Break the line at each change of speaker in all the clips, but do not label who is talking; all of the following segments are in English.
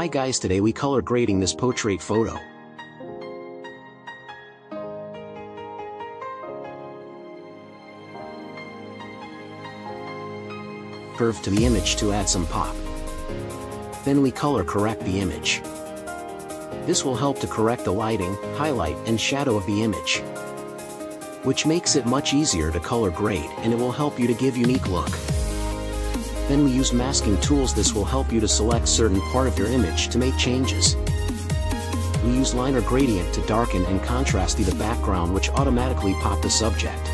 Hi guys, today we color grading this portrait photo. Curve to the image to add some pop. Then we color correct the image. This will help to correct the lighting, highlight and shadow of the image, which makes it much easier to color grade, and it will help you to give unique look. Then we use masking tools. This will help you to select certain part of your image to make changes. We use liner gradient to darken and contrast the background, which automatically pop the subject.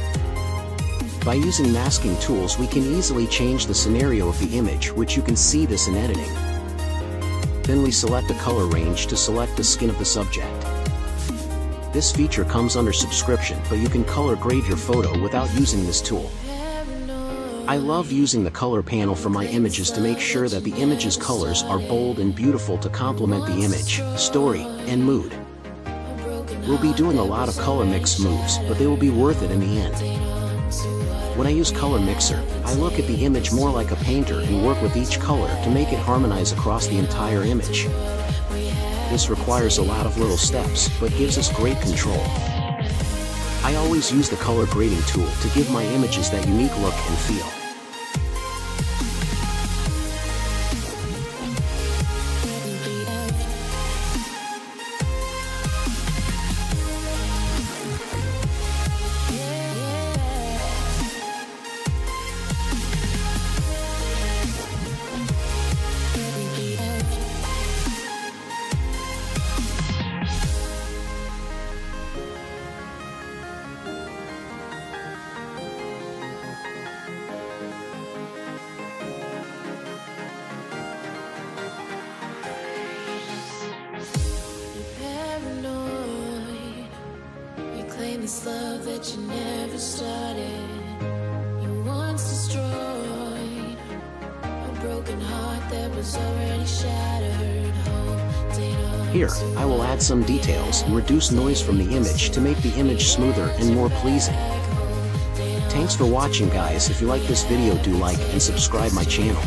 By using masking tools we can easily change the scenario of the image, which you can see this in editing. Then we select a color range to select the skin of the subject. This feature comes under subscription, but you can color grade your photo without using this tool. I love using the color panel for my images to make sure that the image's colors are bold and beautiful to complement the image, story, and mood. We'll be doing a lot of color mix moves, but they will be worth it in the end. When I use Color Mixer, I look at the image more like a painter and work with each color to make it harmonize across the entire image. This requires a lot of little steps, but gives us great control. I always use the color grading tool to give my images that unique look and feel.
This love that you never started, you once destroyed a broken heart that was already shattered.
Here, I will add some details and reduce noise from the image to make the image smoother and more pleasing. Thanks for watching guys. If you like this video, do like and subscribe my channel.